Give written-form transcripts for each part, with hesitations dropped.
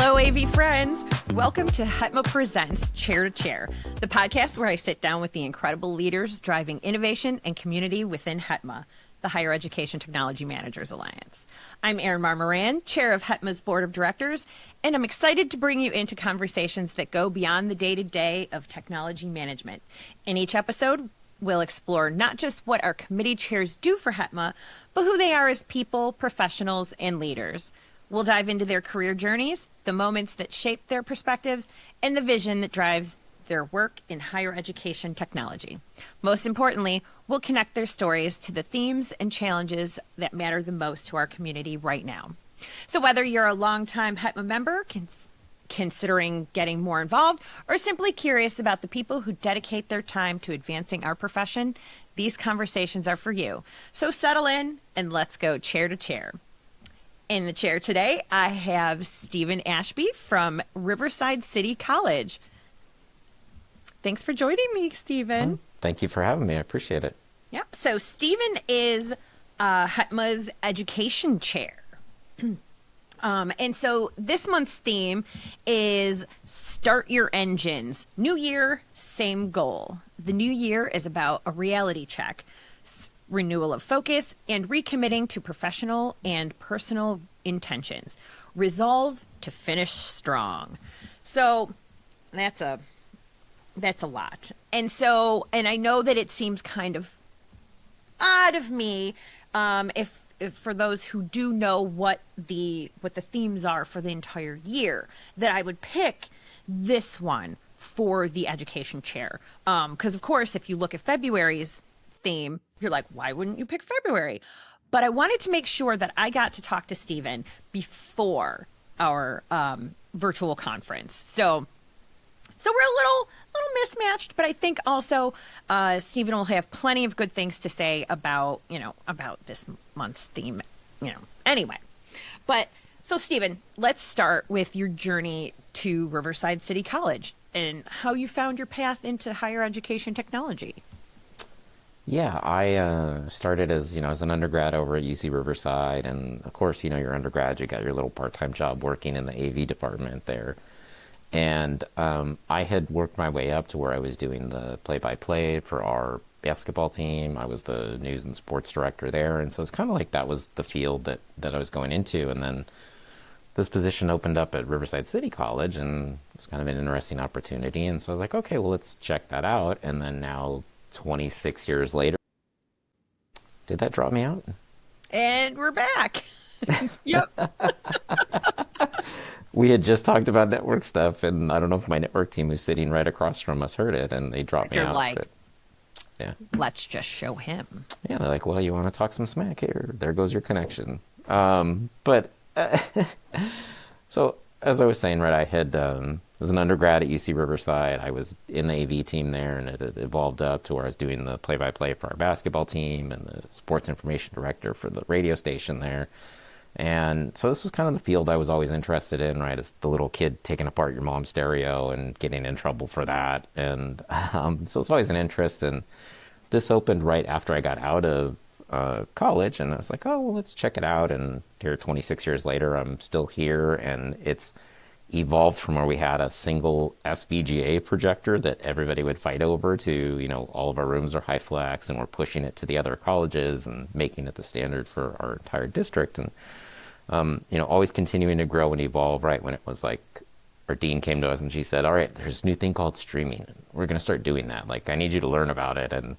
Hello, AV friends. Welcome to HETMA Presents Chair to Chair, the podcast where I sit down with the incredible leaders driving innovation and community within HETMA, the Higher Education Technology Managers Alliance. I'm Erin Maher-Moran, chair of HETMA's board of directors, and I'm excited to bring you into conversations that go beyond the day-to-day of technology management. In each episode, we'll explore not just what our committee chairs do for HETMA, but who they are as people, professionals, and leaders. We'll dive into their career journeys, the moments that shape their perspectives, and the vision that drives their work in higher education technology. Most importantly, we'll connect their stories to the themes and challenges that matter the most to our community right now. So whether you're a longtime HETMA member, considering getting more involved, or simply curious about the people who dedicate their time to advancing our profession, these conversations are for you. So settle in and let's go chair to chair. In the chair today, I have Stephen Ashby from Riverside City College. Thanks for joining me, Stephen. Thank you for having me. I appreciate it. Yep. So Stephen is HETMA's Education Chair. And so this month's theme is Start Your Engines. New year, same goal. The new year is about a reality check, renewal of focus, and recommitting to professional and personal intentions. Resolve to finish strong. So that's a lot. And I know that it seems kind of odd of me, if for those who do know what the themes are for the entire year, that I would pick this one for the education chair. Because of course, if you look at February's theme, you're like, why wouldn't you pick February? But I wanted to make sure that I got to talk to Stephen before our virtual conference. So we're a little mismatched, but I think also Stephen will have plenty of good things to say about this month's theme, Anyway, but so Stephen, let's start with your journey to Riverside City College and how you found your path into higher education technology. Yeah, I started as an undergrad over at UC Riverside, and of course, your undergrad, you got your little part-time job working in the AV department there. And I had worked my way up to where I was doing the play-by-play for our basketball team. I was the news and sports director there. And so it's kind of like that was the field that I was going into. And then this position opened up at Riverside City College, and it was kind of an interesting opportunity. And so I was like, okay, well, let's check that out. And then now, 26 years later, did that drop me out? And we're back. Yep. We had just talked about network stuff, and I don't know if my network team who's sitting right across from us heard it, and they dropped me out. They're like, but, yeah, let's just show him. Yeah, they're like, well, you want to talk some smack here? There goes your connection. So as I was saying, right, I had as an undergrad at UC Riverside, I was in the AV team there, and it had evolved up to where I was doing the play-by-play for our basketball team and the sports information director for the radio station there. And so this was kind of the field I was always interested in, right, as the little kid taking apart your mom's stereo and getting in trouble for that. And so it's always an interest. And this opened right after I got out of college, and I was like, oh, well, let's check it out. And here, 26 years later, I'm still here, and it's evolved from where we had a single SVGA projector that everybody would fight over to, all of our rooms are high flex, and we're pushing it to the other colleges and making it the standard for our entire district. And, always continuing to grow and evolve, right? When it was like, our dean came to us and she said, all right, there's this new thing called streaming. We're going to start doing that. Like, I need you to learn about it. And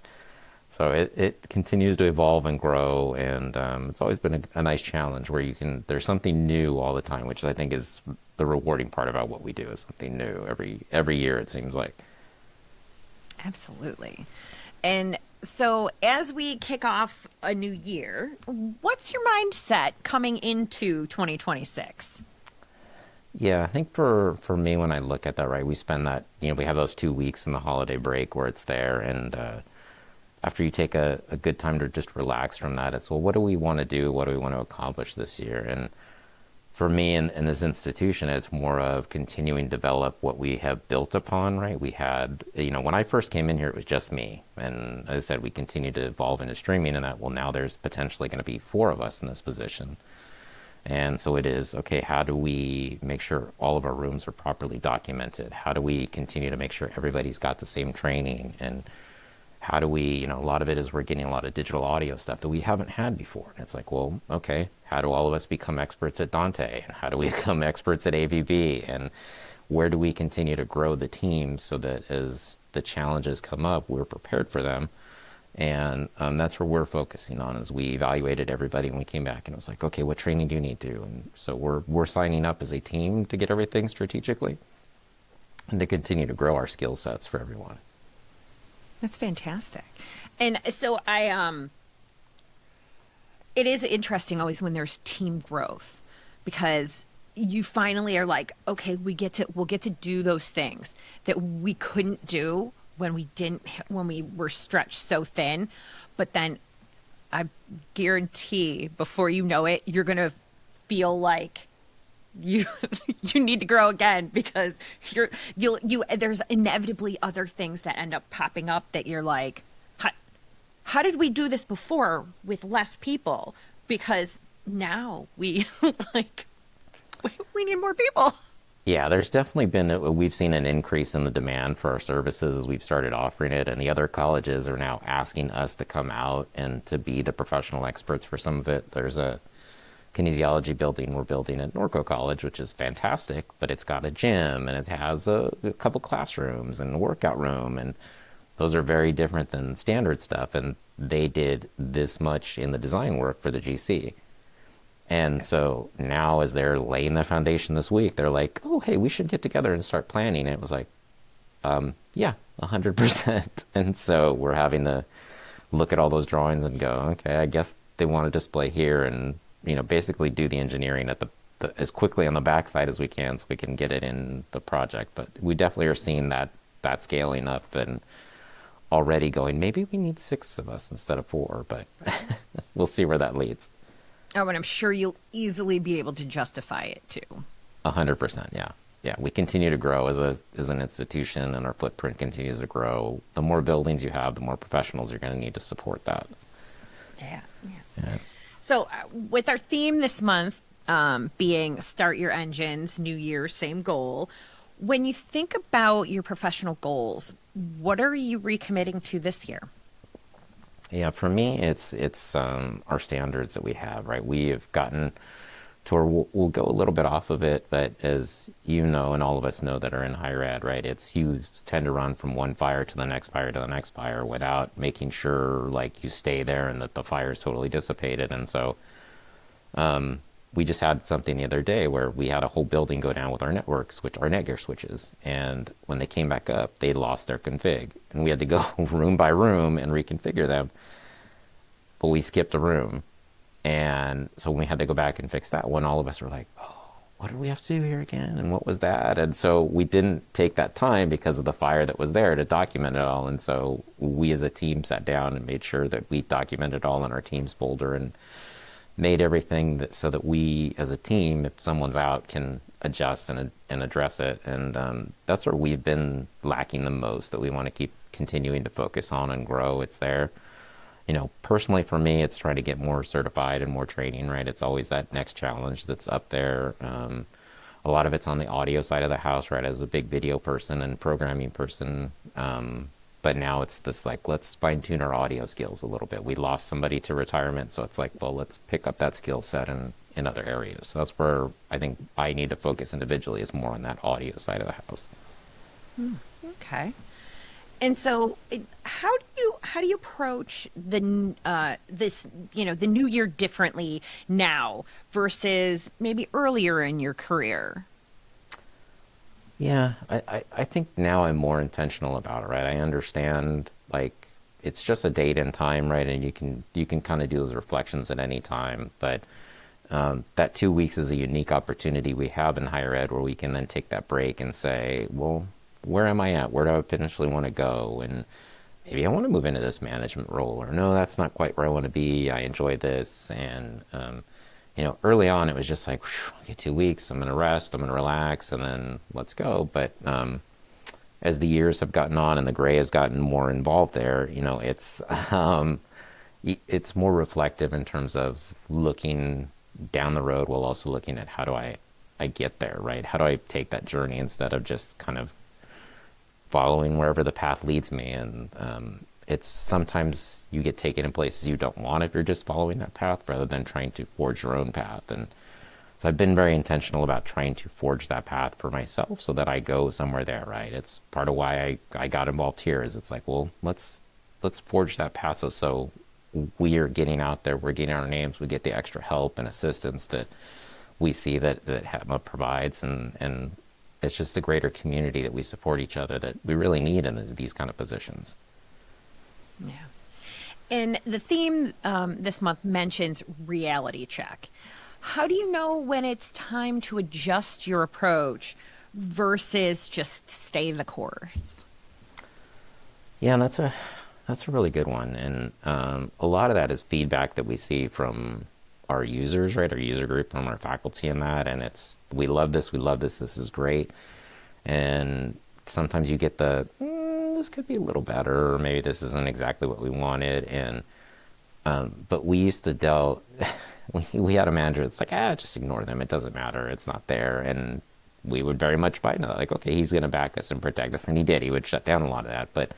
so it continues to evolve and grow. And it's always been a nice challenge where there's something new all the time, which I think is the rewarding part about what we do, is something new every year, it seems like. Absolutely. And so as we kick off a new year, what's your mindset coming into 2026? Yeah, I think for me, when I look at that, right, we spend that, we have those 2 weeks in the holiday break where it's there. And after you take a good time to just relax from that, it's, well, what do we want to do? What do we want to accomplish this year? And for me in this institution, it's more of continuing to develop what we have built upon, right? We had, when I first came in here, it was just me. And as I said, we continue to evolve into streaming, and that, well, now there's potentially going to be 4 of us in this position. And so it is, okay, how do we make sure all of our rooms are properly documented? How do we continue to make sure everybody's got the same training? And how do we, a lot of it is we're getting a lot of digital audio stuff that we haven't had before. And it's like, well, okay, how do all of us become experts at Dante? And how do we become experts at AVB? And where do we continue to grow the team so that as the challenges come up, we're prepared for them? And that's where we're focusing on. As we evaluated everybody and we came back and it was like, okay, what training do you need to do? And so we're signing up as a team to get everything strategically and to continue to grow our skill sets for everyone. That's fantastic. And so it is interesting always when there's team growth, because you finally are like, okay, we'll get to do those things that we couldn't do when we were stretched so thin. But then I guarantee before you know it, you're going to feel like you need to grow again, because there's inevitably other things that end up popping up that you're like, how did we do this before with less people? Because now we we need more people. Yeah, there's definitely we've seen an increase in the demand for our services as we've started offering it, and the other colleges are now asking us to come out and to be the professional experts for some of it. There's a kinesiology building we're building at Norco College, which is fantastic, but it's got a gym and it has a couple classrooms and a workout room, and those are very different than standard stuff. And they did this much in the design work for the GC. And so now as they're laying the foundation this week, they're like, oh, hey, we should get together and start planning. It was like, yeah, 100%. And so we're having to look at all those drawings and go, okay, I guess they want to display here, and basically do the engineering at the as quickly on the backside as we can so we can get it in the project. But we definitely are seeing that scaling up and already going, maybe we need 6 of us instead of 4, but we'll see where that leads. Oh, and I'm sure you'll easily be able to justify it too. 100%, yeah. Yeah, we continue to grow as an institution, and our footprint continues to grow. The more buildings you have, the more professionals you're going to need to support that. Yeah. So with our theme this month being Start Your Engines, New Year, same goal, when you think about your professional goals, what are you recommitting to this year? Yeah, for me, it's our standards that we have, right? We have gotten to where we'll go a little bit off of it, but as you know, and all of us know that are in higher ed, right? You tend to run from one fire to the next fire to the next fire without making sure like you stay there and that the fire is totally dissipated. And so we just had something the other day where we had a whole building go down with our networks, which are Netgear switches. And when they came back up, they lost their config. And we had to go room by room and reconfigure them. But we skipped a room. And so when we had to go back and fix that one, all of us were like, oh, what did we have to do here again? And what was that? And so we didn't take that time because of the fire that was there to document it all. And so we as a team sat down and made sure that we documented it all in our team's folder and made everything so that we as a team, if someone's out, can adjust and address it. And that's where we've been lacking the most, that we want to keep continuing to focus on and grow. It's there. Personally for me, it's trying to get more certified and more training, right? It's always that next challenge that's up there. A lot of it's on the audio side of the house, right? As a big video person and programming person. But now it's this like, let's fine tune our audio skills a little bit. We lost somebody to retirement. So it's like, well, let's pick up that skill set in other areas. So that's where I think I need to focus individually, is more on that audio side of the house. Okay. And so, how do you approach the new year differently now versus maybe earlier in your career? Yeah, I think now I'm more intentional about it, right? I understand like it's just a date and time, right? And you can kind of do those reflections at any time, but that 2 weeks is a unique opportunity we have in higher ed where we can then take that break and say, well, where am I at? Where do I potentially want to go? And maybe I want to move into this management role, or no, that's not quite where I want to be. I enjoy this. And, early on it was just like, I'll get 2 weeks. I'm going to rest. I'm going to relax, and then let's go. But as the years have gotten on and the gray has gotten more involved there, it's more reflective in terms of looking down the road while also looking at how do I get there, right? How do I take that journey instead of just kind of following wherever the path leads me? And it's sometimes you get taken in places you don't want if you're just following that path rather than trying to forge your own path. And so I've been very intentional about trying to forge that path for myself so that I go somewhere there, right? It's part of why I got involved here is it's like, well, let's forge that path so we are getting out there, we're getting our names, we get the extra help and assistance that we see that HETMA provides, and it's just a greater community that we support each other that we really need in these kind of positions. Yeah. And the theme this month mentions reality check. How do you know when it's time to adjust your approach versus just stay the course? Yeah, and that's a really good one. And a lot of that is feedback that we see from our users, right? Our user group, from our faculty in that. And it's, we love this, this is great. And sometimes you get this could be a little better, or maybe this isn't exactly what we wanted. And, but we used to we had a manager that's like, just ignore them. It doesn't matter. It's not there. And we would very much buy into that. Like, okay, he's going to back us and protect us. And he did. He would shut down a lot of that. But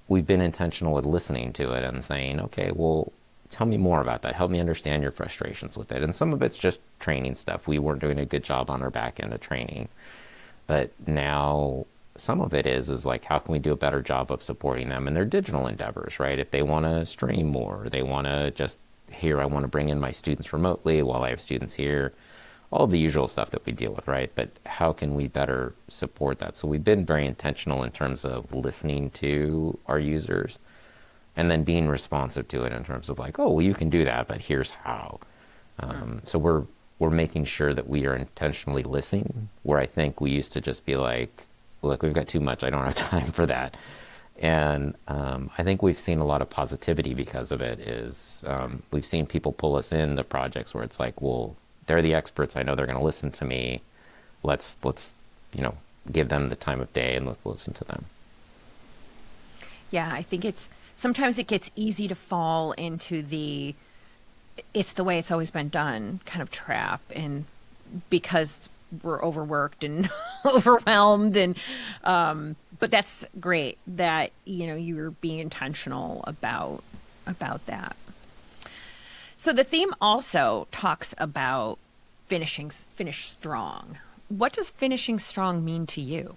we've been intentional with listening to it and saying, okay, well, tell me more about that. Help me understand your frustrations with it. And some of it's just training stuff. We weren't doing a good job on our back end of training. But now some of it is like, how can we do a better job of supporting them in their digital endeavors, right? If they want to stream more, they want to just I want to bring in my students remotely while I have students here, all the usual stuff that we deal with, right? But how can we better support that? So we've been very intentional in terms of listening to our users and then being responsive to it in terms of like, oh, well, you can do that, but here's how. So we're making sure that we are intentionally listening, where I think we used to just be like, look, we've got too much. I don't have time for that. And I think we've seen a lot of positivity because of it. We've seen people pull us into projects where it's like, well, they're the experts. I know they're going to listen to me. Let's give them the time of day and let's listen to them. Yeah, I think sometimes it gets easy to fall into it's the way it's always been done kind of trap, and because we're overworked and overwhelmed, and but that's great that you're being intentional about that. So the theme also talks about finish strong. What does finishing strong mean to you?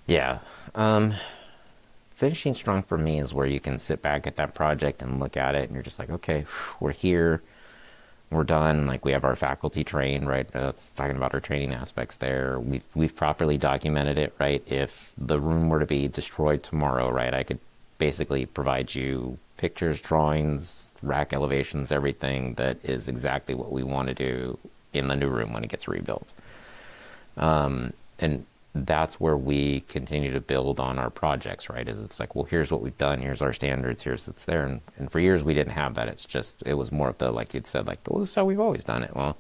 Yeah. Finishing strong for me is where you can sit back at that project and look at it and you're just like, okay, we're here. We're done. Like, we have our faculty trained, right? That's talking about our training aspects there. We've properly documented it, right? If the room were to be destroyed tomorrow, right, I could basically provide you pictures, drawings, rack elevations, everything that is exactly what we want to do in the new room when it gets rebuilt. And that's where we continue to build on our projects, right? Is it's like, well, here's what we've done, here's our standards, here's it's there. And for years we didn't have that. It was more of the, like you'd said, like, well, this is how we've always done it. Well,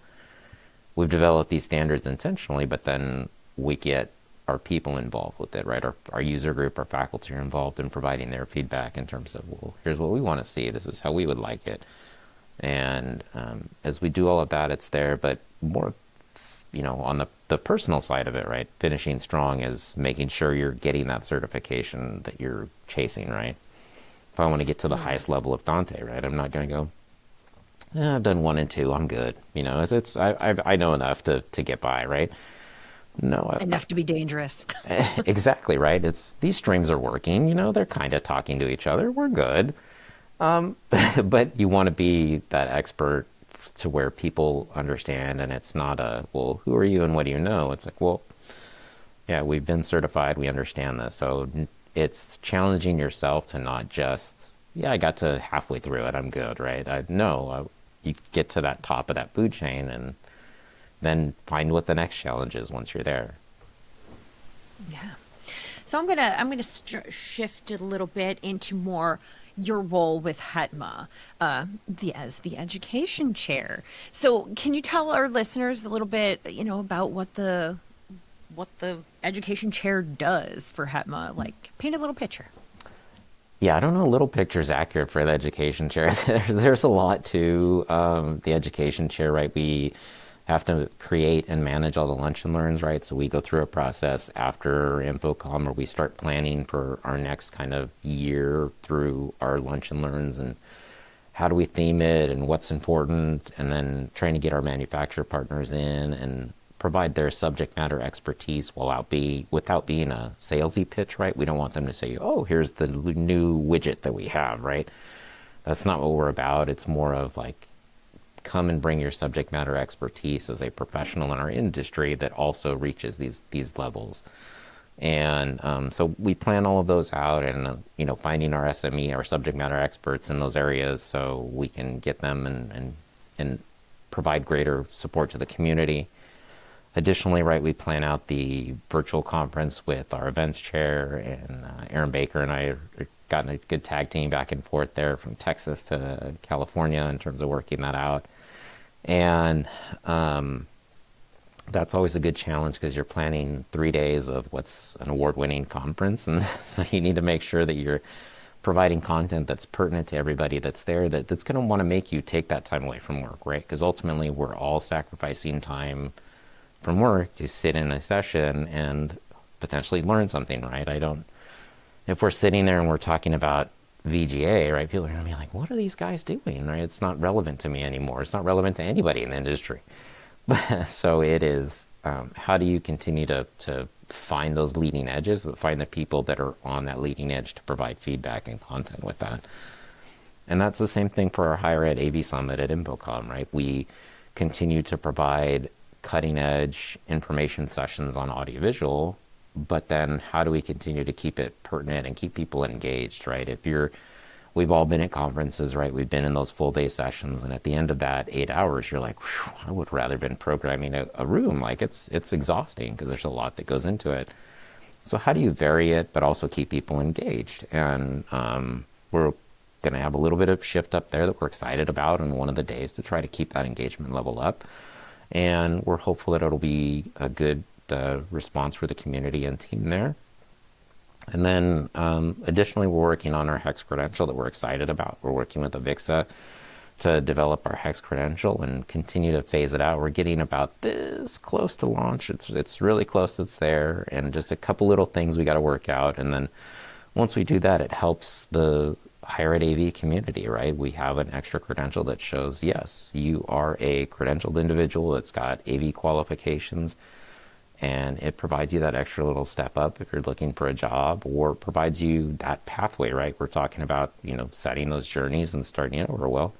we've developed these standards intentionally, but then we get our people involved with it, right? Our user group, our faculty are involved in providing their feedback in terms of, well, here's what we want to see, this is how we would like it. And as we do all of that, it's there, but more, on the personal side of it, right? Finishing strong is making sure you're getting that certification that you're chasing, right? If I want to get to the highest level of Dante, right? I'm not going to go, I've done 1 and 2, I'm good. I know enough to get by, right? No. Enough to be dangerous. Exactly, right? These streams are working, they're kind of talking to each other. We're good. But you want to be that expert to where people understand, and it's not well, who are you and what do you know? It's like, well, yeah, we've been certified, we understand this. So it's challenging yourself to not just, I got to halfway through it, I'm good, right? You get to that top of that food chain and then find what the next challenge is once you're there. Yeah. So I'm gonna shift a little bit into more your role with HETMA as the education chair. So can you tell our listeners a little bit, about what the education chair does for HETMA? Like, paint a little picture. Yeah, I don't know. Little picture's accurate for the education chair. There's a lot to the education chair, right? We have to create and manage all the lunch and learns, right? So we go through a process after InfoComm where we start planning for our next kind of year through our lunch and learns and how do we theme it and what's important, and then trying to get our manufacturer partners in and provide their subject matter expertise without being a salesy pitch, right? We don't want them to say, oh, here's the new widget that we have, right? That's not what we're about. It's more of like, come and bring your subject matter expertise as a professional in our industry that also reaches these levels. And so we plan all of those out, and finding our SME, our subject matter experts in those areas, so we can get them and provide greater support to the community. Additionally, right, we plan out the virtual conference with our events chair, and Erin Baker and I have gotten a good tag team back and forth there from Texas to California in terms of working that out. And that's always a good challenge because you're planning 3 days of what's an award-winning conference. And so you need to make sure that you're providing content that's pertinent to everybody that's there, that's going to want to make you take that time away from work, right? Because ultimately we're all sacrificing time from work to sit in a session and potentially learn something, right? If we're sitting there and we're talking about VGA, right, people are going to be like, what are these guys doing, right? It's not relevant to me anymore. It's not relevant to anybody in the industry. So it is, how do you continue to find those leading edges, but find the people that are on that leading edge to provide feedback and content with that. And that's the same thing for our Higher Ed AV Summit at InfoComm, right? We continue to provide cutting edge information sessions on audiovisual, but then how do we continue to keep it pertinent and keep people engaged, right? We've all been at conferences, right? We've been in those full day sessions, and at the end of that 8 hours, you're like, I would rather been programming a room. Like it's exhausting because there's a lot that goes into it. So how do you vary it, but also keep people engaged? And we're going to have a little bit of shift up there that we're excited about on one of the days to try to keep that engagement level up. And we're hopeful that it'll be a good response for the community and team there. And then additionally, we're working on our HEX credential that we're excited about. We're working with Avixa to develop our HEX credential and continue to phase it out. We're getting about this close to launch. It's really close. It's there. And just a couple little things we got to work out. And then once we do that, it helps the higher ed AV community, right? We have an extra credential that shows, yes, you are a credentialed individual that's got AV qualifications. And it provides you that extra little step up if you're looking for a job, or provides you that pathway, right? We're talking about, setting those journeys and starting it over. Well,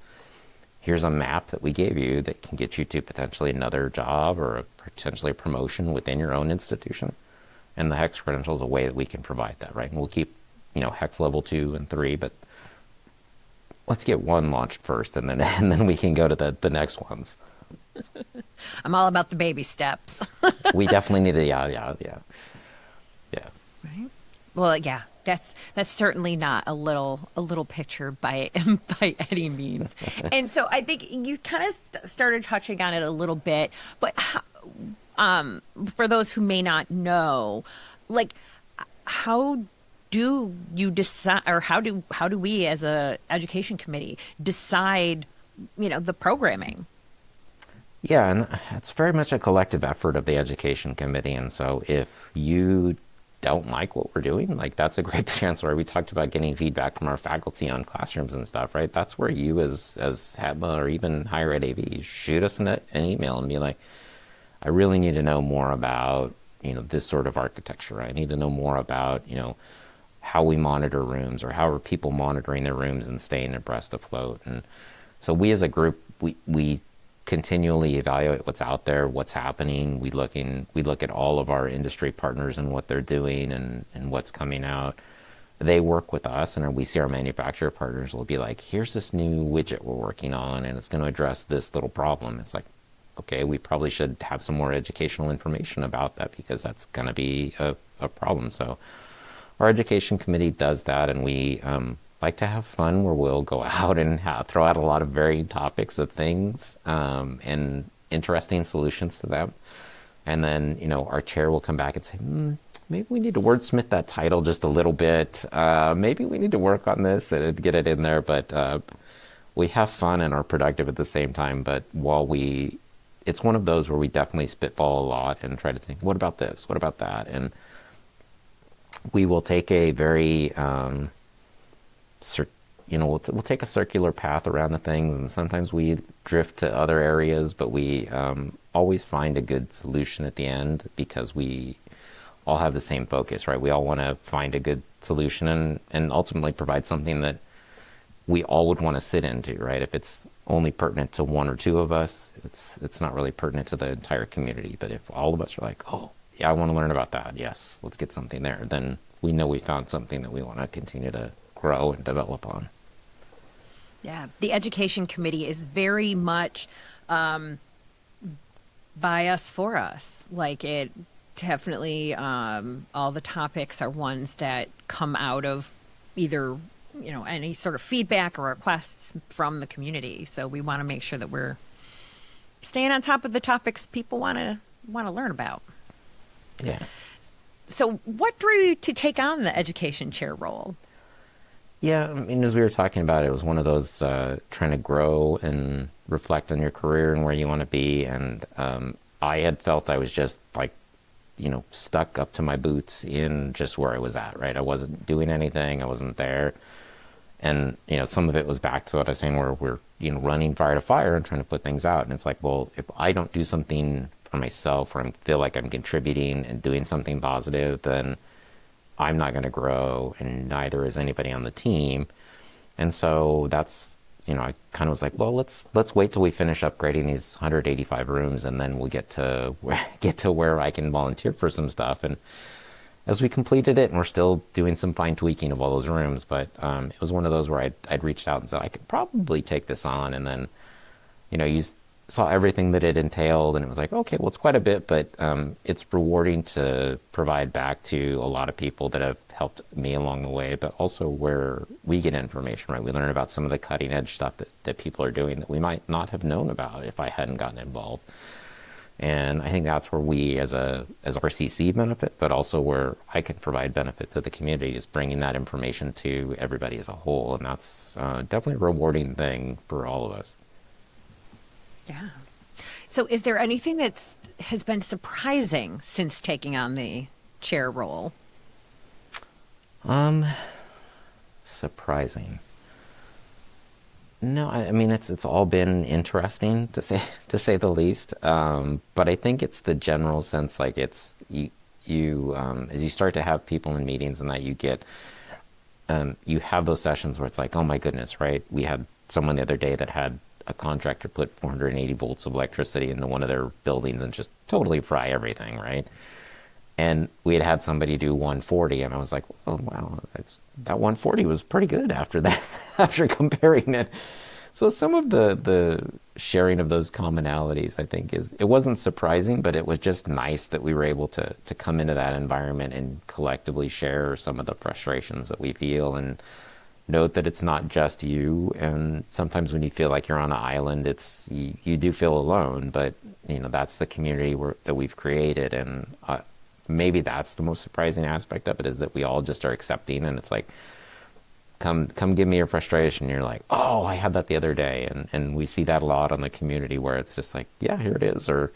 here's a map that we gave you that can get you to potentially another job or potentially a promotion within your own institution. And the HEX credential is a way that we can provide that, right? And we'll keep, HEX level 2 and 3, but let's get one launched first, and then we can go to the next ones. I'm all about the baby steps. We definitely need to, yeah. Right. Well, yeah, that's certainly not a little picture by any means. And so I think you kind of started touching on it a little bit, but for those who may not know, like, how do you decide, or how do we as a education committee decide, the programming? Yeah, and it's very much a collective effort of the education committee. And so if you don't like what we're doing, like, that's a great chance where we talked about getting feedback from our faculty on classrooms and stuff, right? That's where you as HETMA or even Higher Ed AV, shoot us an email and be like, I really need to know more about, this sort of architecture. I need to know more about, how we monitor rooms, or how are people monitoring their rooms and staying abreast afloat. And so we as a group, we continually evaluate what's out there, what's happening. We look at all of our industry partners and what they're doing and what's coming out. They work with us, and we see our manufacturer partners will be like, here's this new widget we're working on, and it's going to address this little problem. It's like, okay, we probably should have some more educational information about that, because that's going to be a problem. So our education committee does that, and we like to have fun where we'll go out and throw out a lot of varied topics of things and interesting solutions to them. And then, our chair will come back and say, maybe we need to wordsmith that title just a little bit. Maybe we need to work on this and get it in there. But we have fun and are productive at the same time. But it's one of those where we definitely spitball a lot and try to think, what about this? What about that? And we will take a very, we'll take a circular path around the things, and sometimes we drift to other areas, but we always find a good solution at the end because we all have the same focus, right? We all want to find a good solution and ultimately provide something that we all would want to sit into, right? If it's only pertinent to one or two of us, it's not really pertinent to the entire community. But if all of us are like, oh, yeah, I want to learn about that. Yes, let's get something there. Then we know we found something that we want to continue to grow and develop on. Yeah, the education committee is very much by us, for us. Like, it definitely, all the topics are ones that come out of either, any sort of feedback or requests from the community. So we want to make sure that we're staying on top of the topics people want to learn about. Yeah. So what drew you to take on the education chair role? Yeah, I mean, as we were talking about, it was one of those trying to grow and reflect on your career and where you want to be. And I had felt I was just stuck up to my boots in just where I was at, right? I wasn't doing anything. I wasn't there. And, some of it was back to what I was saying, where we're, running fire to fire and trying to put things out. And it's like, well, if I don't do something for myself, or I feel like I'm contributing and doing something positive, then I'm not going to grow, and neither is anybody on the team. And so that's, I kind of was like, well, let's wait till we finish upgrading these 185 rooms, and then we'll get to where I can volunteer for some stuff. And as we completed it, and we're still doing some fine tweaking of all those rooms, but it was one of those where I'd reached out and said I could probably take this on, and then, you saw everything that it entailed, and it was like, okay, well, it's quite a bit, but it's rewarding to provide back to a lot of people that have helped me along the way, but also where we get information, right? We learn about some of the cutting edge stuff that people are doing that we might not have known about if I hadn't gotten involved. And I think that's where we as RCC benefit, but also where I can provide benefit to the community, is bringing that information to everybody as a whole. And that's definitely a rewarding thing for all of us. Yeah. So is there anything that has been surprising since taking on the chair role? Surprising. No, I mean, it's all been interesting to say the least. But I think it's the general sense, like it's you as you start to have people in meetings and that you get you have those sessions where it's like, oh my goodness, right? We had someone the other day that had a contractor put 480 volts of electricity into one of their buildings and just totally fry everything, right? And we had somebody do 140, and I was like, oh, wow, that 140 was pretty good after that, after comparing it. So some of the sharing of those commonalities, I think, it wasn't surprising, but it was just nice that we were able to come into that environment and collectively share some of the frustrations that we feel, and note that it's not just you. And sometimes when you feel like you're on an island, you do feel alone, but that's the community that we've created. And maybe that's the most surprising aspect of it, is that we all just are accepting, and it's like, come give me your frustration. You're like, oh, I had that the other day. And we see that a lot on the community, where it's just like, yeah, here it is. Or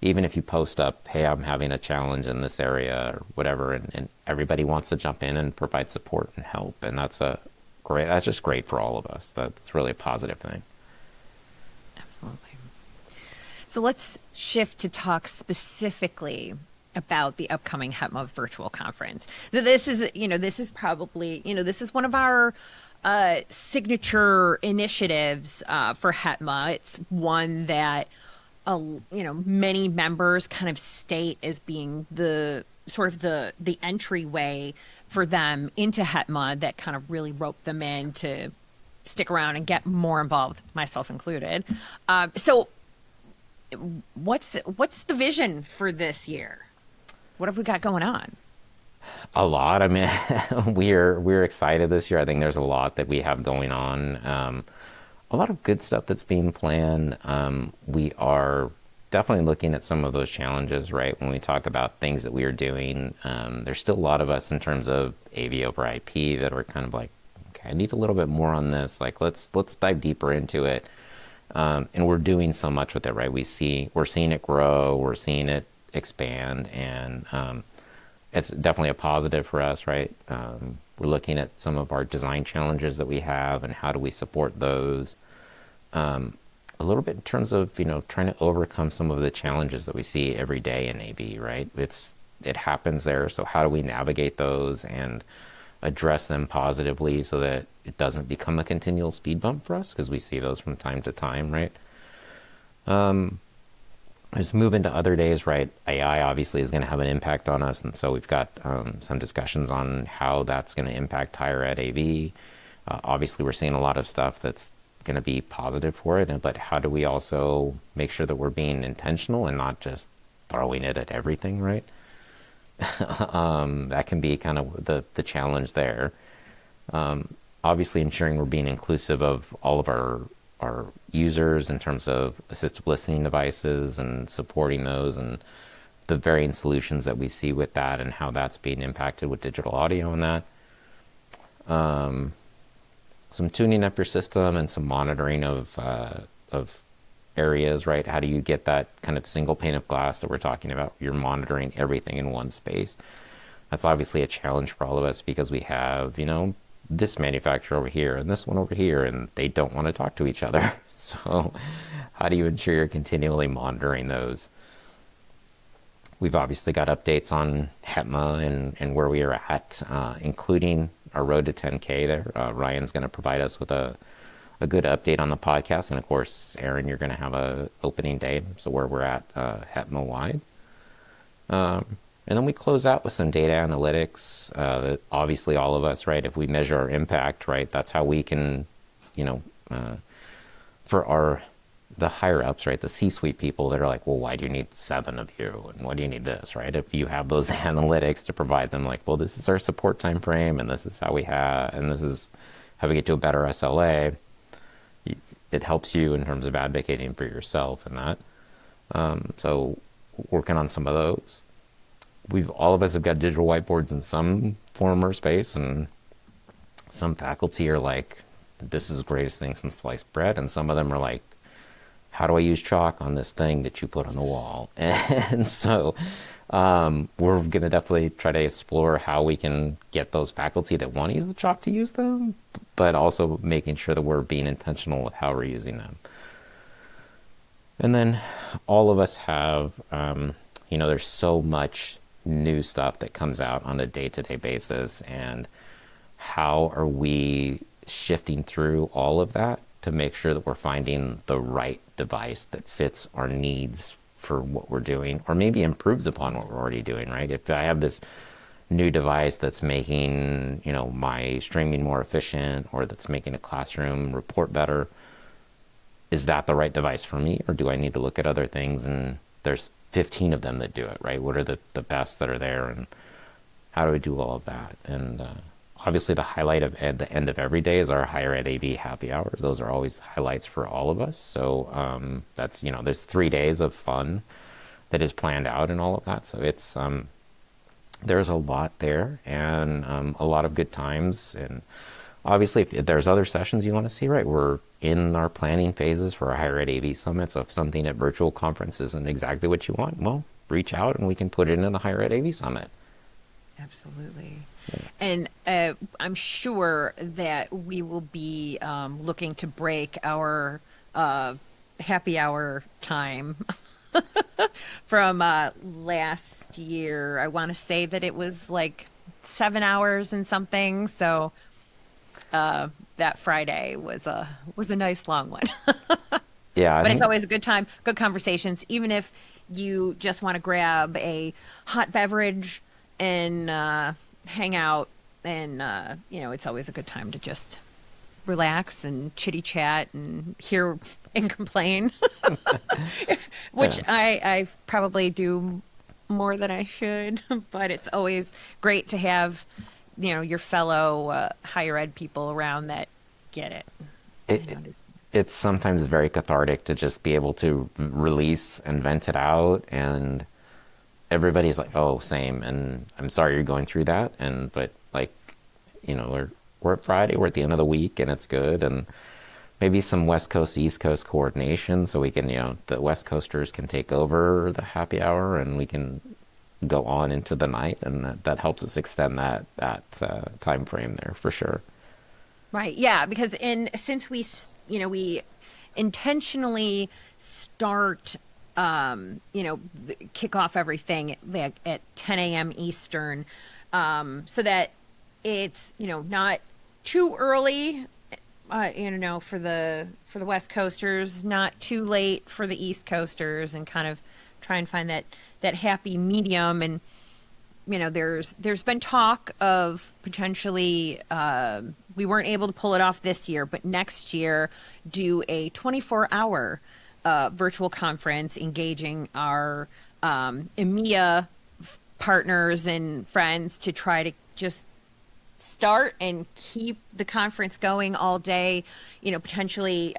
even if you post up, hey, I'm having a challenge in this area or whatever, and everybody wants to jump in and provide support and help. And that's just great for all of us. That's really a positive thing. Absolutely. So let's shift to talk specifically about the upcoming HETMA Virtual Conference. This is probably, this is one of our signature initiatives for HETMA. It's one that, many members kind of state as being the sort of the entryway for them into HETMA, that kind of really roped them in to stick around and get more involved, myself included. So what's the vision for this year? What have we got going on? A lot. I mean, we're excited this year. I think there's a lot that we have going on. A lot of good stuff that's being planned. We are definitely looking at some of those challenges, right? When we talk about things that we are doing, there's still a lot of us in terms of AV over IP that are kind of like, okay, I need a little bit more on this. Like, let's dive deeper into it. And we're doing so much with it, right? We're seeing it grow, we're seeing it expand, and it's definitely a positive for us, right? We're looking at some of our design challenges that we have and how do we support those. A little bit in terms of, trying to overcome some of the challenges that we see every day in AV, right? It happens there. So how do we navigate those and address them positively so that it doesn't become a continual speed bump for us? Because we see those from time to time, right? Just move into other days, right? AI obviously is going to have an impact on us. And so we've got some discussions on how that's going to impact higher ed AV. Obviously, we're seeing a lot of stuff that's going to be positive for it, but how do we also make sure that we're being intentional and not just throwing it at everything, right? That can be kind of the challenge there. Obviously, ensuring we're being inclusive of all of our users in terms of assistive listening devices and supporting those and the varying solutions that we see with that and how that's being impacted with digital audio and that. Some tuning up your system and some monitoring of areas, right? How do you get that kind of single pane of glass that we're talking about? You're monitoring everything in one space. That's obviously a challenge for all of us because we have, this manufacturer over here and this one over here, and they don't want to talk to each other. So how do you ensure you're continually monitoring those? We've obviously got updates on HETMA and where we are at, including our road to 10K there. Ryan's going to provide us with a good update on the podcast. And of course, Erin, you're going to have a opening day, so where we're at HETMA wide. And then we close out with some data analytics. That obviously all of us, right, if we measure our impact, right, that's how we can, for the higher ups, right, the C-suite people that are like, well, why do you need 7 of you? And why do you need this, right? If you have those analytics to provide them like, well, this is our support time frame and this is how we have, and this is how we get to a better SLA, it helps you in terms of advocating for yourself and that. So working on some of those. All of us have got digital whiteboards in some form or space, and some faculty are like, this is the greatest thing since sliced bread, and some of them are like, how do I use chalk on this thing that you put on the wall? And so we're going to definitely try to explore how we can get those faculty that want to use the chalk to use them, but also making sure that we're being intentional with how we're using them. And then all of us have, there's so much new stuff that comes out on a day-to-day basis, and how are we shifting through all of that to make sure that we're finding the right device that fits our needs for what we're doing, or maybe improves upon what we're already doing, right? If I have this new device that's making, my streaming more efficient, or that's making a classroom report better, is that the right device for me? Or do I need to look at other things? And there's 15 of them that do it, right? What are the best that are there, and how do we do all of that? And obviously the highlight of the end of every day is our higher ed AV happy hours. Those are always highlights for all of us. So that's, there's 3 days of fun that is planned out and all of that. So it's, there's a lot there, and a lot of good times. And obviously if there's other sessions you want to see, right, we're in our planning phases for our higher ed AV summit. So if something at virtual conference isn't exactly what you want, well, reach out and we can put it in the higher ed AV summit. Absolutely. And I'm sure that we will be looking to break our happy hour time from last year. I want to say that it was like 7 hours and something. So that Friday was a nice long one. Yeah, but it's always a good time, good conversations, even if you just want to grab a hot beverage and hang out, and it's always a good time to just relax and chitty chat and hear and complain, which I probably do more than I should, but it's always great to have your fellow higher ed people around that get it. it's sometimes very cathartic to just be able to release and vent it out, and everybody's like, oh, same, and I'm sorry you're going through that, and but like, we're at Friday, we're at the end of the week, and it's good, and maybe some West Coast, East Coast coordination, so we can, the West Coasters can take over the happy hour, and we can go on into the night, and that helps us extend that time frame there for sure. Right. Yeah. Because since we intentionally start, kick off everything at 10 a.m. Eastern, so that it's, not too early, for the West Coasters, not too late for the East Coasters, and kind of try and find that happy medium. And there's been talk of potentially, we weren't able to pull it off this year, but next year do a 24-hour virtual conference engaging our EMEA partners and friends to try to just start and keep the conference going all day, potentially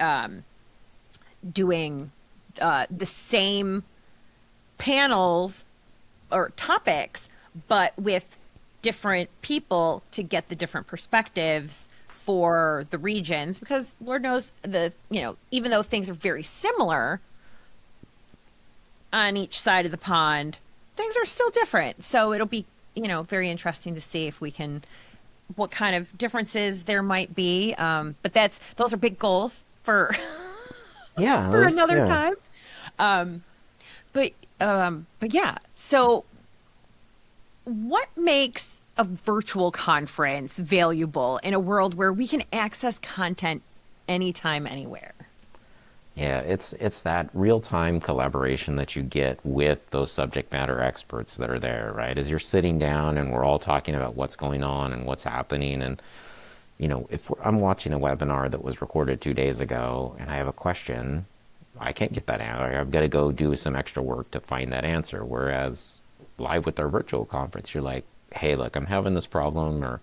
doing the same panels or topics, but with different people to get the different perspectives for the regions, because Lord knows even though things are very similar on each side of the pond, things are still different. So it'll be, very interesting to see if we can, what kind of differences there might be. But those are big goals for, for another time. But yeah, so what makes a virtual conference valuable in a world where we can access content anytime, anywhere? Yeah, it's that real-time collaboration that you get with those subject matter experts that are there, right? As you're sitting down and we're all talking about what's going on and what's happening, and if I'm watching a webinar that was recorded 2 days ago and I have a question, I can't get that answer. I've got to go do some extra work to find that answer. Whereas live with our virtual conference, you're like, hey, look, I'm having this problem, or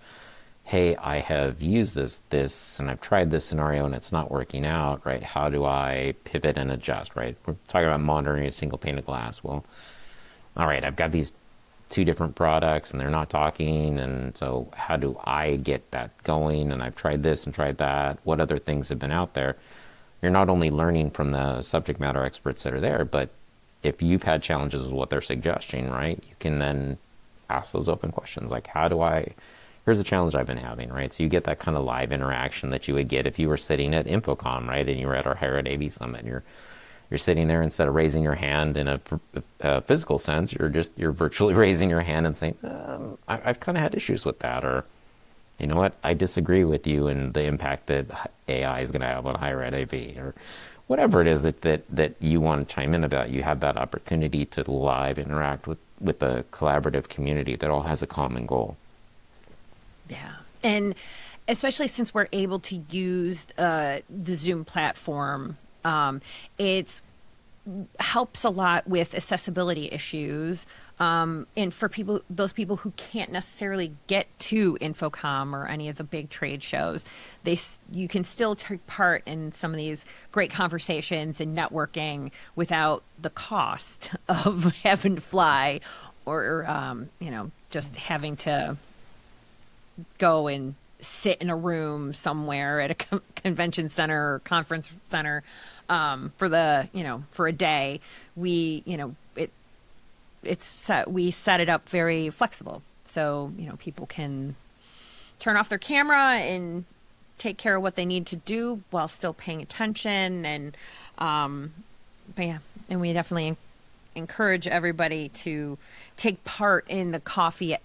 hey, I have used this, and I've tried this scenario and it's not working out, right? How do I pivot and adjust, right? We're talking about monitoring a single pane of glass. Well, all right, I've got these 2 different products and they're not talking, and so how do I get that going? And I've tried this and tried that. What other things have been out there? You're not only learning from the subject matter experts that are there, but if you've had challenges with what they're suggesting, right, you can then ask those open questions like, here's a challenge I've been having, right? So you get that kind of live interaction that you would get if you were sitting at InfoComm, right, and you were at our Higher Ed AV Summit, and you're sitting there, instead of raising your hand in a physical sense, you're virtually raising your hand and saying, I've kind of had issues with that, or you know what, I disagree with you and the impact that AI is going to have on higher ed AV, or whatever it is that you want to chime in about. You have that opportunity to live interact with a collaborative community that all has a common goal. Yeah. And especially since we're able to use the Zoom platform, it helps a lot with accessibility issues. And for those people who can't necessarily get to InfoComm or any of the big trade shows, you can still take part in some of these great conversations and networking without the cost of having to fly or just having to go and sit in a room somewhere at a convention center or conference center for a day. We set it up very flexible, so people can turn off their camera and take care of what they need to do while still paying attention. And and we definitely encourage everybody to take part in the coffee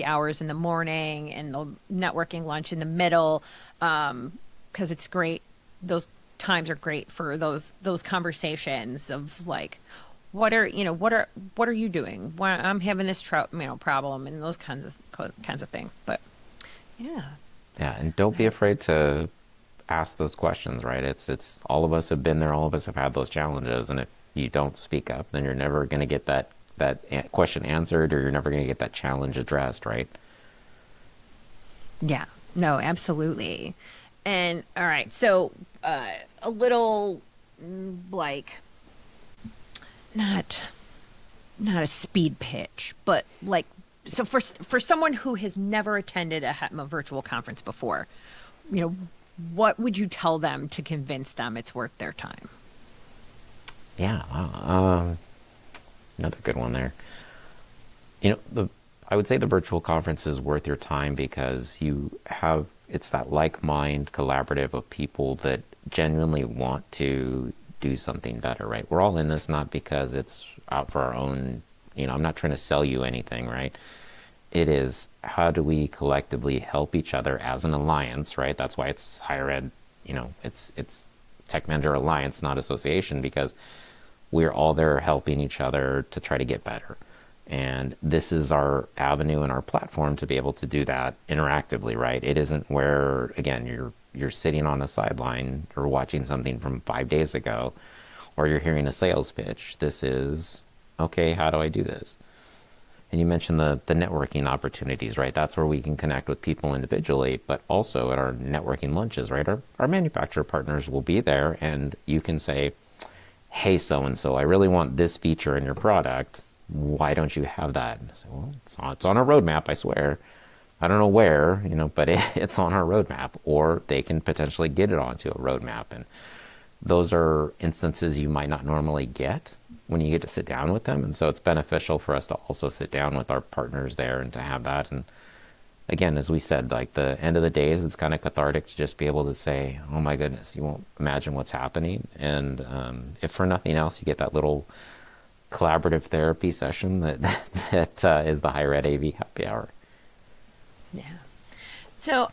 hours in the morning and the networking lunch in the middle, because it's great. Those times are great for those conversations of like, what are you doing? I'm having this problem, and those kinds of things. But yeah, and don't be afraid to ask those questions, right? It's all of us have been there, all of us have had those challenges, and if you don't speak up, then you're never going to get that question answered, or you're never going to get that challenge addressed, right? Yeah, no, absolutely. And all right, so a little like not a speed pitch, but like, so for someone who has never attended a HETMA virtual conference before, what would you tell them to convince them it's worth their time? Yeah, another good one there. I would say the virtual conference is worth your time because it's that like-mind collaborative of people that genuinely want to do something better, right? We're all in this not because it's out for our own, I'm not trying to sell you anything, right? It is, how do we collectively help each other as an alliance, right? That's why it's higher ed, it's Tech Manager Alliance, not association, because we're all there helping each other to try to get better. And this is our avenue and our platform to be able to do that interactively, right? It isn't where, again, you're sitting on a sideline or watching something from 5 days ago, or you're hearing a sales pitch. This is, okay, how do I do this? And you mentioned the networking opportunities, right? That's where we can connect with people individually, but also at our networking lunches, right? Our manufacturer partners will be there, and you can say, hey, so-and-so, I really want this feature in your product. Why don't you have that? And I say, well, it's on our roadmap, I swear. I don't know where, but it's on our roadmap, or they can potentially get it onto a roadmap. And those are instances you might not normally get when you get to sit down with them. And so it's beneficial for us to also sit down with our partners there and to have that. And again, as we said, like the end of the days, it's kind of cathartic to just be able to say, oh my goodness, you won't imagine what's happening. And if for nothing else, you get that little collaborative therapy session that is the higher ed AV happy hour. Yeah. So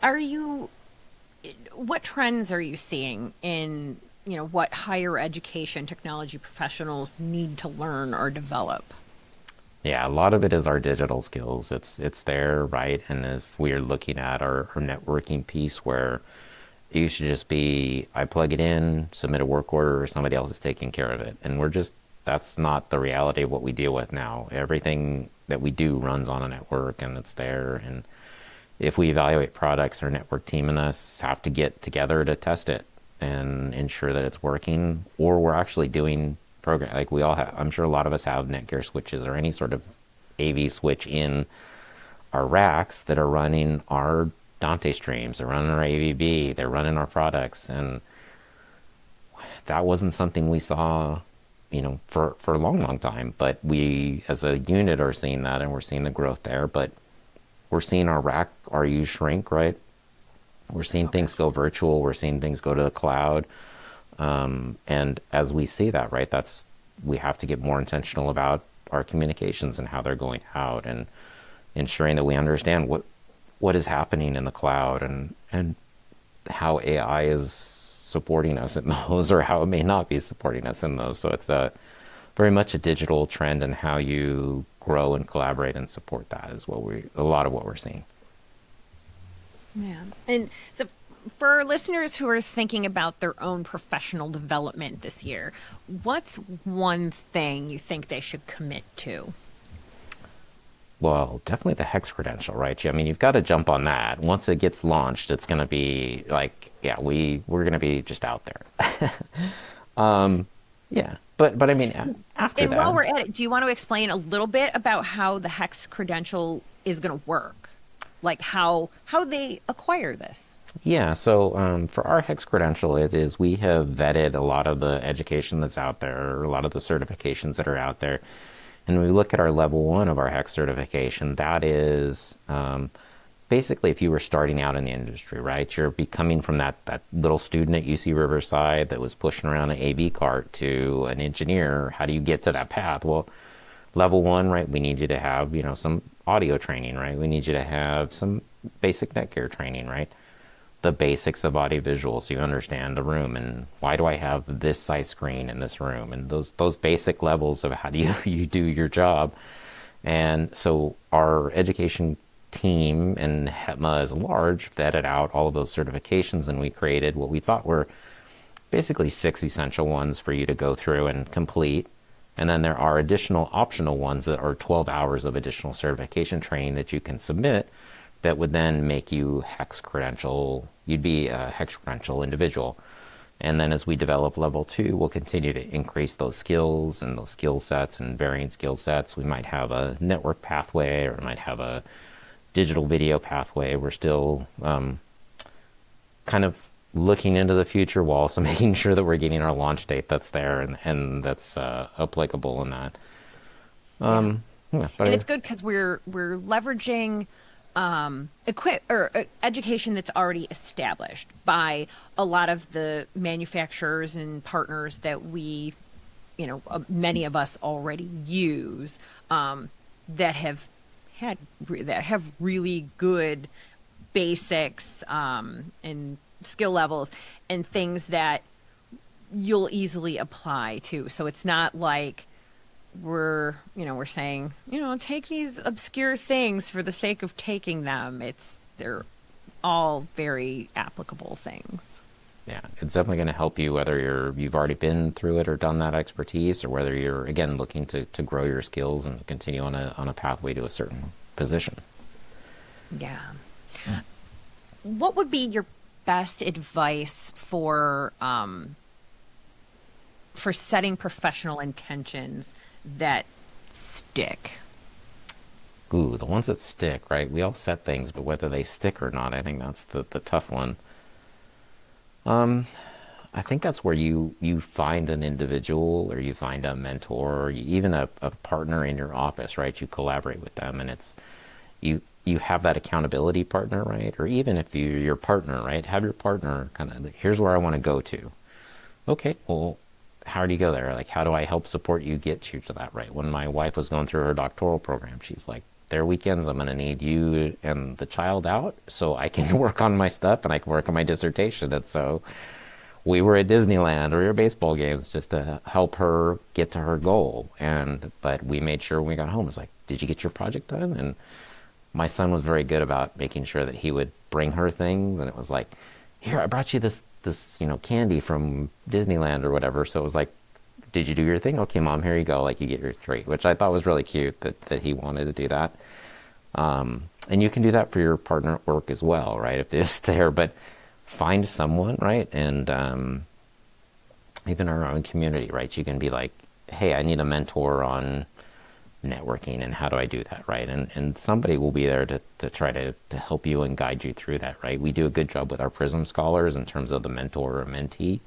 what trends are you seeing in, what higher education technology professionals need to learn or develop? Yeah, a lot of it is our digital skills. It's there, right? And if we're looking at our networking piece where it used to just be, I plug it in, submit a work order, or somebody else is taking care of it. And that's not the reality of what we deal with now. Everything that we do runs on a network, and it's there. And if we evaluate products, our network team and us have to get together to test it and ensure that it's working, or we're actually doing program. Like we all have, I'm sure a lot of us have Netgear switches or any sort of AV switch in our racks that are running our Dante streams, they're running our AVB, they're running our products. And that wasn't something we saw, for a long, long time. But we, as a unit, are seeing that, and we're seeing the growth there. But we're seeing our rack RU shrink, right? We're seeing things go virtual. We're seeing things go to the cloud. And as we see that, right, we have to get more intentional about our communications and how they're going out, and ensuring that we understand what is happening in the cloud, and how AI is supporting us in those, or how it may not be supporting us in those. So it's very much a digital trend, and how you grow and collaborate and support that is a lot of what we're seeing. Yeah. And so for listeners who are thinking about their own professional development this year, what's one thing you think they should commit to? Well, definitely the HEX credential, right? I mean, you've got to jump on that. Once it gets launched, it's going to be like, yeah, we're going to be just out there. Yeah, but I mean, after and that. While we're at it, do you want to explain a little bit about how the HEX credential is going to work? Like how they acquire this? Yeah, so for our HEX credential, we have vetted a lot of the education that's out there, a lot of the certifications that are out there. And when we look at our level 1 of our HEX certification, that is basically if you were starting out in the industry, right? You're becoming from that little student at UC Riverside that was pushing around an AV cart to an engineer. How do you get to that path? Well, level 1, right, we need you to have, some audio training, right? We need you to have some basic Netgear training, right? The basics of audiovisual, so you understand the room, and why do I have this size screen in this room, and those basic levels of how do you do your job. And so our education team and HETMA as large vetted out all of those certifications, and we created what we thought were basically 6 essential ones for you to go through and complete. And then there are additional optional ones that are 12 hours of additional certification training that you can submit that would then make you HEX credential. You'd be a HEX credential individual. And then as we develop level 2, we'll continue to increase those skills and those skill sets and varying skill sets. We might have a network pathway, or we might have a digital video pathway. We're still kind of looking into the future while also making sure that we're getting our launch date that's there and that's applicable in that. And it's good because we're leveraging education that's already established by a lot of the manufacturers and partners that we, many of us already use, that have really good basics and skill levels and things that you'll easily apply to. So it's not like we're saying, take these obscure things for the sake of taking them. They're all very applicable things. Yeah, it's definitely going to help you whether you've already been through it or done that expertise, or whether you're, again, looking to grow your skills and continue on a pathway to a certain position. Yeah. What would be your best advice for setting professional intentions that stick? Ooh, the ones that stick, right? We all set things, but whether they stick or not, I think that's the tough one. I think that's where you find an individual, or you find a mentor, or even a partner in your office, right? You collaborate with them, and it's you have that accountability partner, right? Or even if you're your partner, right? Have your partner kind of, here's where I want to go to. Okay, well, how do you go there? Like, how do I help support you get you to that, right? When my wife was going through her doctoral program, she's like, there are weekends I'm going to need you and the child out so I can work on my stuff and I can work on my dissertation. And so we were at Disneyland or your baseball games just to help her get to her goal. But we made sure when we got home, it's like, did you get your project done? And my son was very good about making sure that he would bring her things. And it was like, here, I brought you this candy from Disneyland or whatever. So it was like, did you do your thing? Okay, Mom, here you go. Like, you get your treat, which I thought was really cute that he wanted to do that. And you can do that for your partner at work as well, right? If it's there, but find someone, right? And even our own community, right? You can be like, hey, I need a mentor on networking, and how do I do that, right? And somebody will be there to try to help you and guide you through that, right? We do a good job with our PRISM scholars in terms of the mentor or mentee.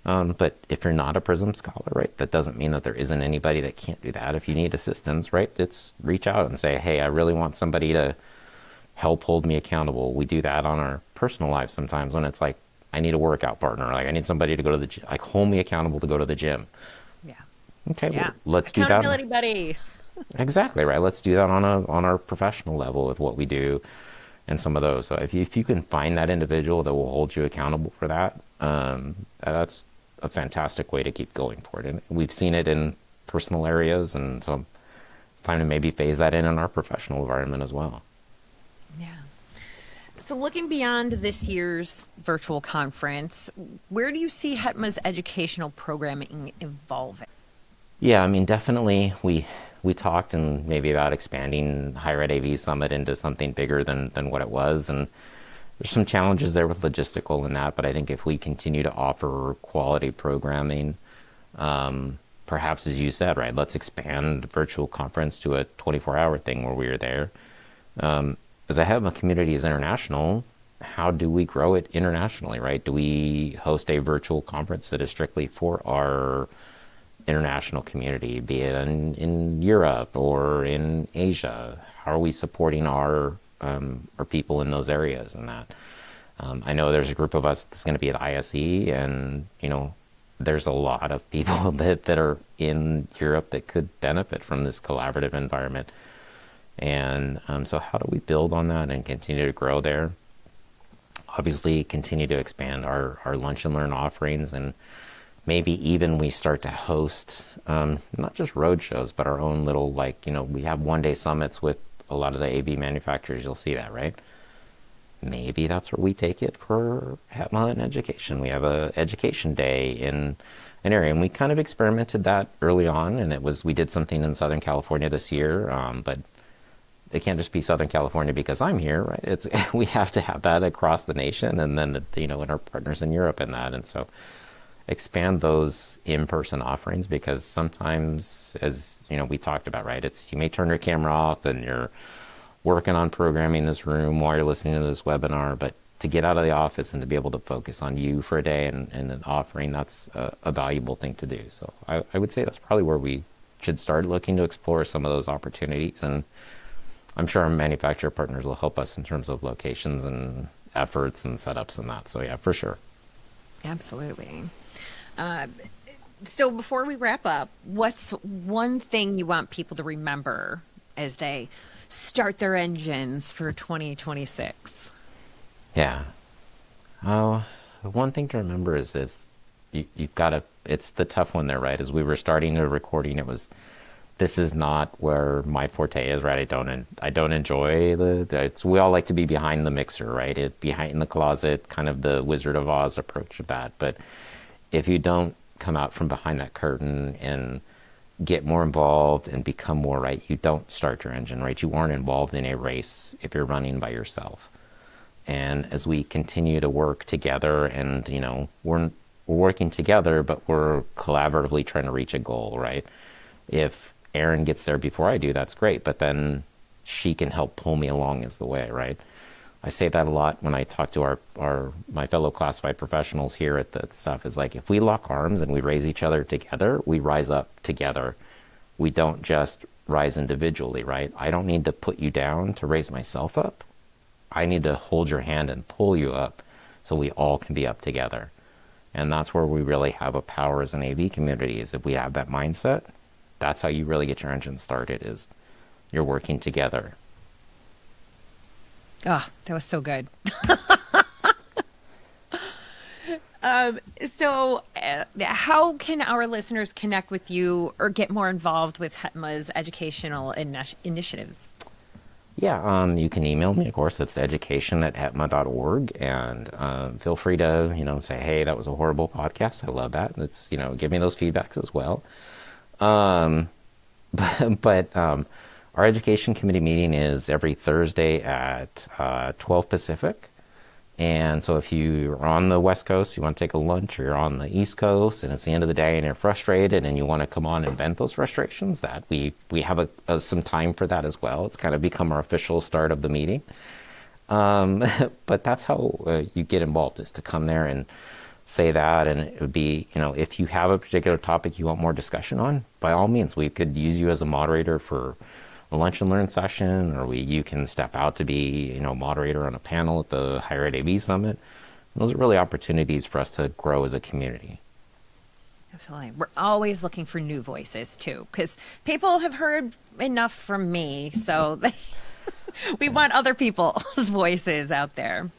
But if you're not a PRISM scholar, right, that doesn't mean that there isn't anybody that can't do that. If you need assistance, right, it's reach out and say, hey, I really want somebody to help hold me accountable. We do that on our personal lives sometimes when it's like, I need a workout partner. Like, I need somebody to go to the gym, like, hold me accountable to go to the gym. Yeah. Okay, yeah. Well, let's do that. Accountability buddy. Exactly, right. Let's do that on our professional level with what we do and some of those. So if you can find that individual that will hold you accountable for that, that's a fantastic way to keep going for it. And we've seen it in personal areas, and so it's time to maybe phase that in our professional environment as well. Yeah. So looking beyond this year's virtual conference, where do you see HETMA's educational programming evolving? Yeah, I mean, definitely we talked and maybe about expanding Higher Ed AV Summit into something bigger than what it was, and there's some challenges there with logistical and that, but I think if we continue to offer quality programming, perhaps as you said, right, let's expand virtual conference to a 24-hour thing where we are there. As I have my community is international, how do we grow it internationally, right? Do we host a virtual conference that is strictly for our international community, be it in Europe or in Asia? How are we supporting our people in those areas and that? I know there's a group of us that's going to be at ISE, and there's a lot of people that are in Europe that could benefit from this collaborative environment. And so how do we build on that and continue to grow there? Obviously, continue to expand our lunch and learn offerings, and maybe even we start to host not just road shows, but our own little, we have one-day summits with a lot of the AV manufacturers. You'll see that, right? Maybe that's where we take it for HETMA and education. We have a education day in an area, and we kind of experimented that early on, and we did something in Southern California this year, but it can't just be Southern California because I'm here, right? It's we have to have that across the nation, and then and our partners in Europe in that, and so expand those in-person offerings, because sometimes, as we talked about, right? It's you may turn your camera off and you're working on programming this room while you're listening to this webinar, but to get out of the office and to be able to focus on you for a day and an offering, that's a valuable thing to do. So I would say that's probably where we should start looking to explore some of those opportunities. And I'm sure our manufacturer partners will help us in terms of locations and efforts and setups and that. So yeah, for sure. Absolutely. So before we wrap up, what's one thing you want people to remember as they start their engines for 2026? Yeah. One thing to remember is you've got to, it's the tough one there, right? As we were starting the recording, this is not where my forte is, right? I don't enjoy we all like to be behind the mixer, right? Behind the closet, kind of the Wizard of Oz approach of that. But if you don't come out from behind that curtain and get more involved and become more, right, you don't start your engine, right? You aren't involved in a race if you're running by yourself. And as we continue to work together, and we're working together, but we're collaboratively trying to reach a goal, right? If Erin gets there before I do, that's great, but then she can help pull me along as the way, right? I say that a lot when I talk to my fellow classified professionals here at the stuff, is like, if we lock arms and we raise each other together, we rise up together. We don't just rise individually, right? I don't need to put you down to raise myself up. I need to hold your hand and pull you up so we all can be up together. And that's where we really have a power as an AV community, is if we have that mindset, that's how you really get your engine started, is you're working together. Oh, that was so good. So how can our listeners connect with you or get more involved with HETMA's educational initiatives? Yeah, you can email me, of course. It's education@hetma.org, and feel free to, say, hey, that was a horrible podcast. I love that. It's, give me those feedbacks as well. But our education committee meeting is every Thursday at 12 Pacific. And so if you're on the West Coast, you want to take a lunch, or you're on the East Coast and it's the end of the day and you're frustrated and you want to come on and vent those frustrations, that we have some time for that as well. It's kind of become our official start of the meeting. But that's how you get involved, is to come there and say that. And it would be, if you have a particular topic you want more discussion on, by all means, we could use you as a moderator for a lunch and learn session, or you can step out to be, moderator on a panel at the Higher Ed AV Summit. And those are really opportunities for us to grow as a community. Absolutely. We're always looking for new voices too, because people have heard enough from me, so we want other people's voices out there.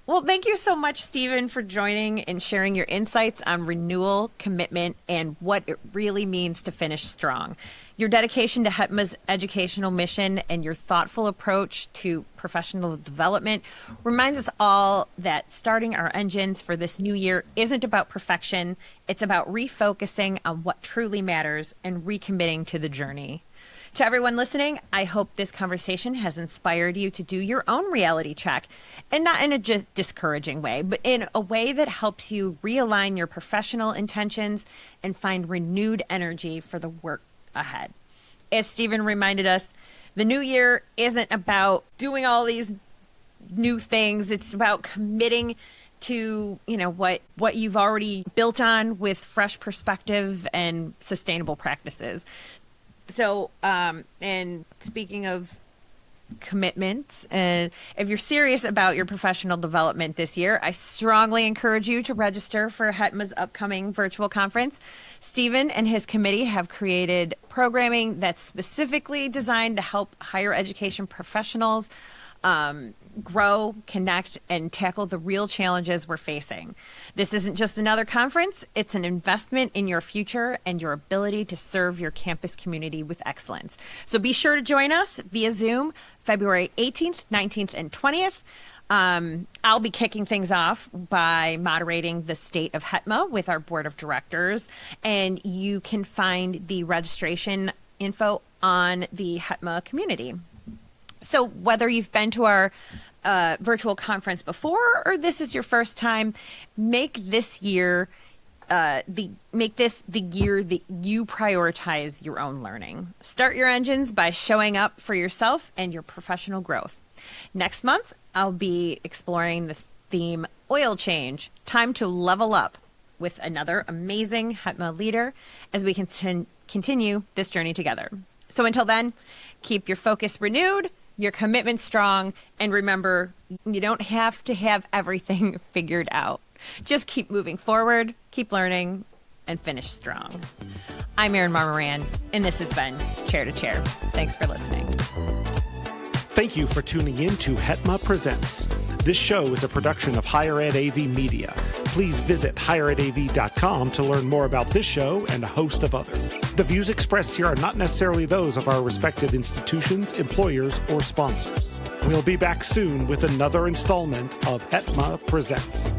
Well, thank you so much, Stephen, for joining and sharing your insights on renewal, commitment, and what it really means to finish strong. Your dedication to HETMA's educational mission and your thoughtful approach to professional development reminds us all that starting our engines for this new year isn't about perfection. It's about refocusing on what truly matters and recommitting to the journey. To everyone listening, I hope this conversation has inspired you to do your own reality check, and not in a discouraging way, but in a way that helps you realign your professional intentions and find renewed energy for the work ahead. As Stephen reminded us, the new year isn't about doing all these new things. It's about committing to, what you've already built on with fresh perspective and sustainable practices. So, and speaking of commitments, and if you're serious about your professional development this year, I strongly encourage you to register for HETMA's upcoming virtual conference. Stephen and his committee have created programming that's specifically designed to help higher education professionals grow, connect, and tackle the real challenges we're facing. This isn't just another conference, it's an investment in your future and your ability to serve your campus community with excellence. So be sure to join us via Zoom, February 18th, 19th, and 20th. I'll be kicking things off by moderating the State of HETMA with our board of directors, and you can find the registration info on the HETMA community. So whether you've been to our virtual conference before or this is your first time, make this year the year that you prioritize your own learning. Start your engines by showing up for yourself and your professional growth. Next month, I'll be exploring the theme oil change, time to level up, with another amazing HETMA leader as we continue this journey together. So until then, keep your focus renewed, your commitment strong, and remember, you don't have to have everything figured out. Just keep moving forward, keep learning, and finish strong. I'm Erin Maher-Moran, and this has been Chair to Chair. Thanks for listening. Thank you for tuning in to HETMA Presents. This show is a production of Higher Ed AV Media. Please visit higheredav.com to learn more about this show and a host of others. The views expressed here are not necessarily those of our respective institutions, employers, or sponsors. We'll be back soon with another installment of HETMA Presents.